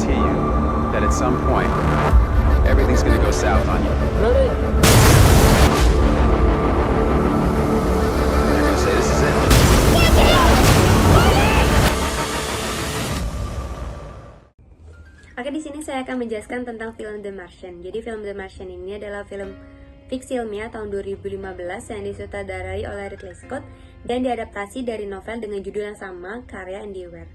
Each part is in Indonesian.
guarantee you that at some point, everything's gonna go south on you. Ready? They're gonna say this is it. Oke, di sini saya akan menjelaskan tentang film The Martian. Jadi film The Martian ini adalah film fiksi ilmiah tahun 2015 yang disutradarai oleh Ridley Scott dan diadaptasi dari novel dengan judul yang sama, karya Andy Weir.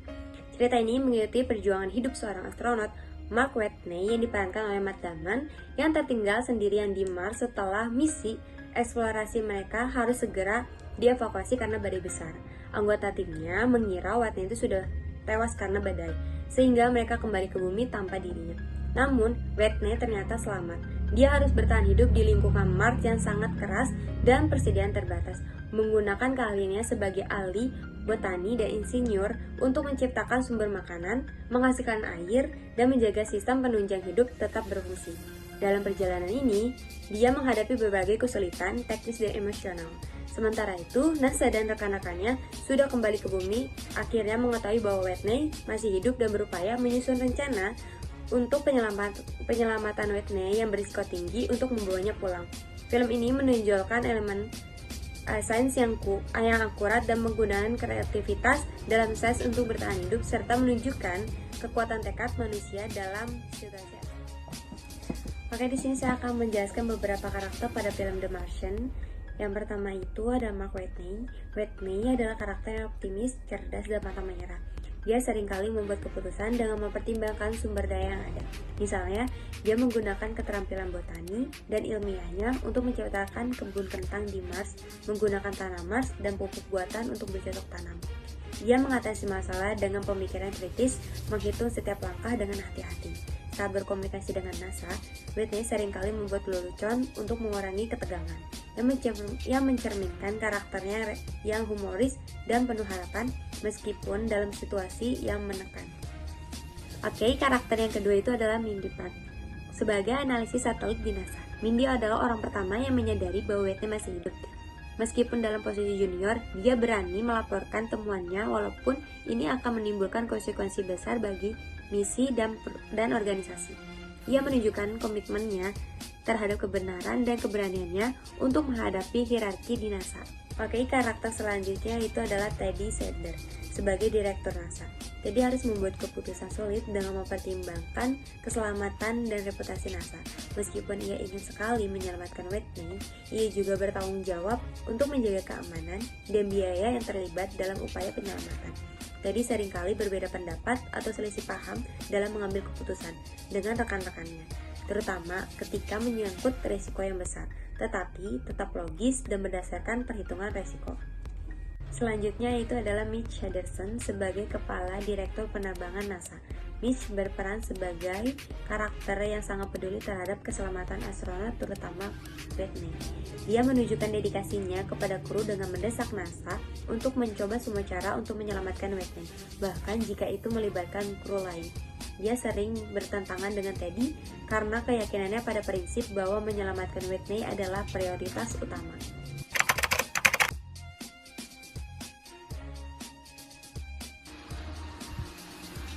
Cerita ini mengikuti perjuangan hidup seorang astronot, Mark Watney, yang diperankan oleh Matt Damon, yang tertinggal sendirian di Mars setelah misi eksplorasi mereka harus segera dievakuasi karena badai besar. Anggota timnya mengira Watney itu sudah tewas karena badai, sehingga mereka kembali ke bumi tanpa dirinya. Namun, Watney ternyata selamat. Dia harus bertahan hidup di lingkungan Mars yang sangat keras dan persediaan terbatas, menggunakan keahliannya sebagai ahli botani dan insinyur untuk menciptakan sumber makanan, menghasilkan air, dan menjaga sistem penunjang hidup tetap berfungsi. Dalam perjalanan ini, dia menghadapi berbagai kesulitan teknis dan emosional. Sementara itu, NASA dan rekan-rekannya sudah kembali ke bumi, akhirnya mengetahui bahwa Watney masih hidup dan berupaya menyusun rencana untuk penyelamatan Watney yang berisiko tinggi untuk membawanya pulang. Film ini menonjolkan elemen sains yang akurat dan menggunakan kreativitas dalam sains untuk bertahan hidup serta menunjukkan kekuatan tekad manusia dalam situasi. Oke, di sini saya akan menjelaskan beberapa karakter pada film The Martian. Yang pertama itu ada Mark Watney. Watney adalah karakter yang optimis, cerdas, dan pantang menyerah. Dia seringkali membuat keputusan dengan mempertimbangkan sumber daya yang ada. Misalnya, dia menggunakan keterampilan botani dan ilmiahnya untuk menciptakan kebun kentang di Mars, menggunakan tanah Mars dan pupuk buatan untuk bercocok tanam. Dia mengatasi masalah dengan pemikiran kritis, menghitung setiap langkah dengan hati-hati. Saat berkomunikasi dengan NASA, Watney seringkali membuat lelucon untuk mengurangi ketegangan, yang mencerminkan karakternya yang humoris dan penuh harapan meskipun dalam situasi yang menekan. Oke, karakter yang kedua itu adalah Mindy Park. Sebagai analisis satelit di NASA, Mindy adalah orang pertama yang menyadari bahwa Watney masih hidup. Meskipun dalam posisi junior, dia berani melaporkan temuannya walaupun ini akan menimbulkan konsekuensi besar bagi misi dan organisasi. Ia menunjukkan komitmennya terhadap kebenaran dan keberaniannya untuk menghadapi hierarki di NASA. Oke, karakter selanjutnya itu adalah Teddy Sadler sebagai direktur NASA. Teddy harus membuat keputusan sulit dengan mempertimbangkan keselamatan dan reputasi NASA. Meskipun ia ingin sekali menyelamatkan Watney, ia juga bertanggung jawab untuk menjaga keamanan dan biaya yang terlibat dalam upaya penyelamatan. Teddy seringkali berbeda pendapat atau selisih paham dalam mengambil keputusan dengan rekan-rekannya, terutama ketika menyangkut risiko yang besar, tetapi tetap logis dan berdasarkan perhitungan risiko. Selanjutnya itu adalah Mitch Henderson sebagai Kepala Direktur Penerbangan NASA. Mitch berperan sebagai karakter yang sangat peduli terhadap keselamatan astronot, terutama Watney. Dia menunjukkan dedikasinya kepada kru dengan mendesak NASA untuk mencoba semua cara untuk menyelamatkan Watney, bahkan jika itu melibatkan kru lain. Dia sering bertentangan dengan Teddy karena keyakinannya pada prinsip bahwa menyelamatkan Watney adalah prioritas utama.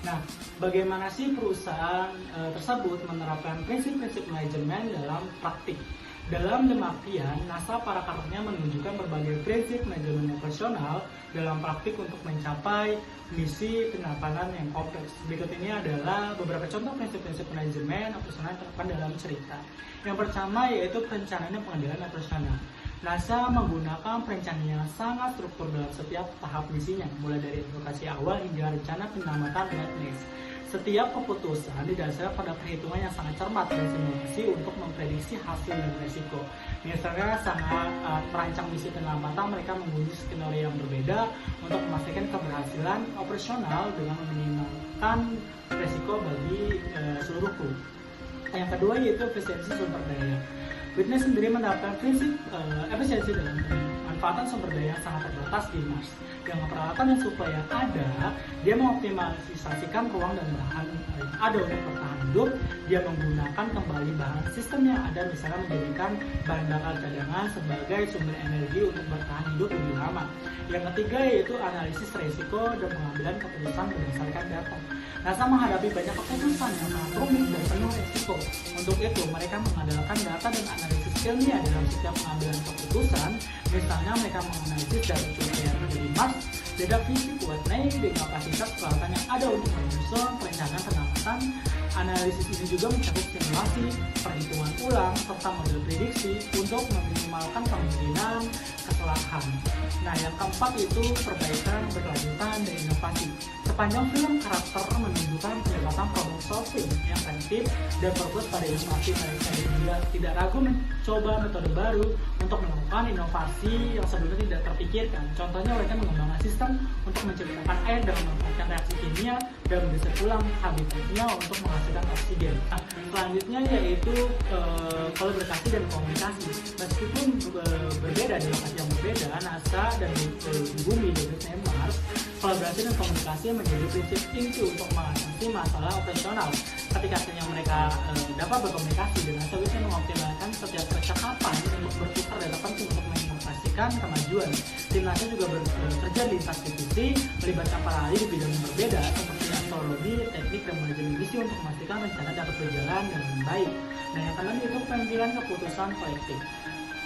Nah, bagaimana sih perusahaan tersebut menerapkan prinsip-prinsip manajemen dalam praktik? Dalam The Martian, NASA para karakternya menunjukkan berbagai prinsip manajemen operasional dalam praktik untuk mencapai misi penerbangan yang kompleks. Berikut ini adalah beberapa contoh prinsip-prinsip manajemen operasional yang terapkan dalam cerita. Yang pertama yaitu perencanaan dan pengendalian operasional. NASA menggunakan perencanaan yang sangat struktur dalam setiap tahap misinya, mulai dari edukasi awal hingga rencana penyelamatan Watney. Setiap keputusan didasarkan pada perhitungan yang sangat cermat dan simulasi untuk memprediksi hasil dan risiko. Misalnya sangat merancang misi penyelamatan, mereka menguji skenario yang berbeda untuk memastikan keberhasilan operasional dengan meminimalkan risiko bagi seluruh kru. Yang kedua yaitu efisiensi sumber daya. Watney sendiri menerapkan prinsip efisiensi dalam pemanfaatan sumber daya yang sangat terbatas di Mars. Dengan peralatan dan suplai yang ada, dia mengoptimalisasikan ruang dan bahan yang ada untuk bertahan hidup. Dia menggunakan kembali bahan sistem yang ada, misalnya menjadikan bahan bakar cadangan sebagai sumber energi untuk bertahan hidup lebih lama. Yang ketiga yaitu analisis risiko dan pengambilan keputusan berdasarkan data. NASA menghadapi banyak keputusan yang sangat rumit dan penuh risiko. Untuk itu, mereka mengandalkan data dan analisis ilmiah dalam setiap pengambilan keputusan. Misalnya, mereka menganalisis dari cuaca yang ada di Mars, data fisik Whitney, dengan kapasitas peralatan yang ada untuk menyusun perencanaan pengamatan. Analisis ini juga mencakup simulasi, perhitungan ulang, serta model prediksi untuk meminimalkan kemungkinan kesalahan. Nah, yang keempat itu perbaikan berkelanjutan dan inovasi. Sepanjang film, karakter menunjukkan pendekatan problem solving yang kreatif dan fokus pada inovasi. Mereka juga tidak ragu mencoba metode baru untuk melakukan inovasi yang sebelumnya tidak terpikirkan. Contohnya, mereka mengembangkan sistem untuk menceritakan air dengan memanfaatkan reaksi kimia dan menggeser ulang habitatnya untuk menghasilkan oksigen. Nah, selanjutnya yaitu kolaborasi dan komunikasi. Meskipun berbeda di lokasi yang berbeda, NASA dan di bumi dan Mars, kolaborasi dan komunikasi menjadi prinsip inti untuk mengatasi masalah operasional. Ketika mereka dapat berkomunikasi, dan NASA bisa mengoptimalkan setiap percakapan untuk bertukar data penting untuk mengimplementasikan kemajuan. Tim NASA juga bekerja di lintas divisi, melibatkan para ahli di bidang yang berbeda seperti astrologi, teknik, dan manajemen misi untuk memastikan rencana dapat berjalan dengan baik. Nah, yang keenam itu pengambilan keputusan kolektif.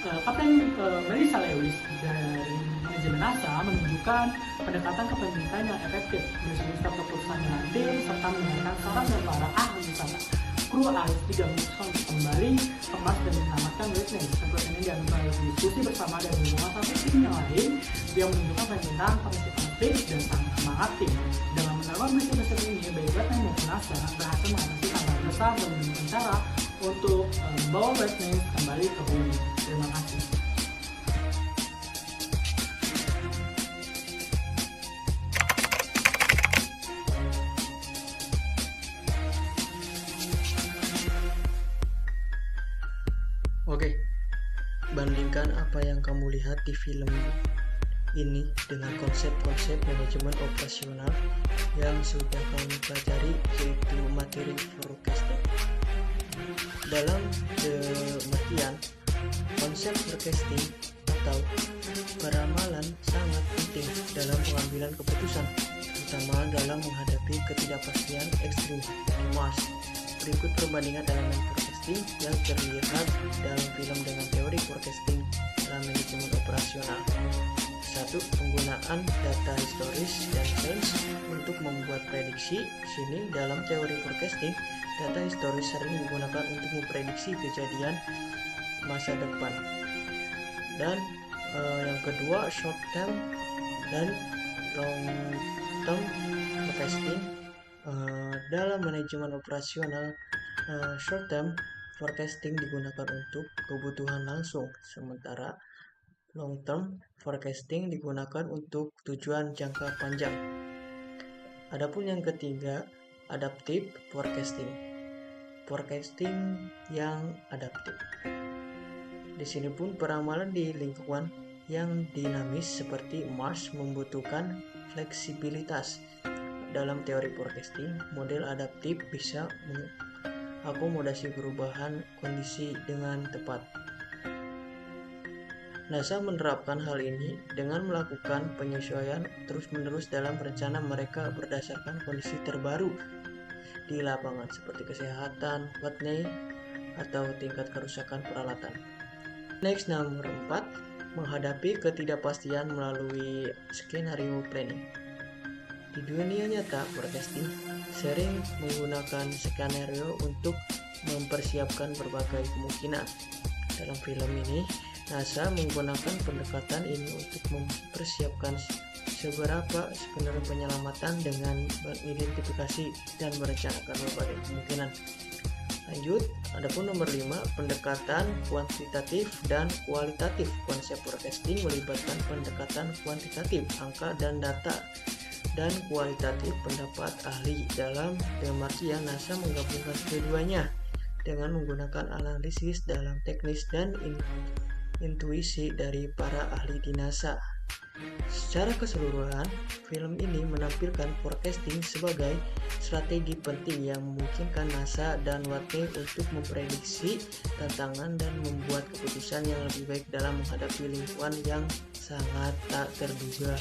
Kapten Melissa Lewis dari manajemen NASA menunjukkan pendekatan kepemimpinan yang efektif, bersifat keputusan yang adil, serta mendengarkan saran dan para ahli wisata. Kru harus tidak memutuskan untuk kembali ke Mars dan menyelamatkan Whitney. Tempat ini diambil diskusi bersama dan hubungan satu tim yang lain yang menunjukkan permintaan prinsip konflik dan semangat tim. Dengan menerapkan prinsip-prinsip ini, baik Whitney maupun NASA berhasil mengatasi tantangan besar dan menemukan cara untuk membawa Whitney kembali ke bumi. Terima kasih. Oke, bandingkan apa yang kamu lihat di film ini dengan konsep-konsep manajemen operasional yang sudah kamu pelajari, yaitu materi forecasting. Dalam pengertian, konsep forecasting atau peramalan sangat penting dalam pengambilan keputusan, terutama dalam menghadapi ketidakpastian ekstrim di Mars. Berikut perbandingan elemen forecasting yang terlihat dalam film dengan teori forecasting dalam manajemen operasional. 1. Penggunaan data historis dan sains untuk membuat prediksi. Sini dalam teori forecasting, data historis sering digunakan untuk memprediksi kejadian masa depan. Dan yang kedua, short term dan long term forecasting. Dalam manajemen operasional, short term forecasting digunakan untuk kebutuhan langsung, sementara long term forecasting digunakan untuk tujuan jangka panjang. Adapun yang ketiga, adaptive forecasting. Forecasting yang adaptif. Di sini pun peramalan di lingkungan yang dinamis seperti Mars membutuhkan fleksibilitas. Dalam teori forecasting, model adaptif bisa mengakomodasi perubahan kondisi dengan tepat. NASA menerapkan hal ini dengan melakukan penyesuaian terus-menerus dalam rencana mereka berdasarkan kondisi terbaru di lapangan seperti kesehatan, Whitney, atau tingkat kerusakan peralatan. Next, nomor 4, menghadapi ketidakpastian melalui skenario planning. Di dunia nyata, forecasting sering menggunakan skenario untuk mempersiapkan berbagai kemungkinan. Dalam film ini, NASA menggunakan pendekatan ini untuk mempersiapkan seberapa skenario penyelamatan dengan mengidentifikasi dan merencanakan berbagai kemungkinan. Lanjut, adapun nomor 5, pendekatan kuantitatif dan kualitatif. Konsep forecasting melibatkan pendekatan kuantitatif, angka dan data, dan kualitatif, pendapat ahli. Dalam pengertian, NASA menggabungkan keduanya dengan menggunakan analisis dalam teknis dan intuisi dari para ahli di NASA. Secara keseluruhan, film ini menampilkan forecasting sebagai strategi penting yang memungkinkan NASA dan Whitney untuk memprediksi tantangan dan membuat keputusan yang lebih baik dalam menghadapi lingkungan yang sangat tak terduga.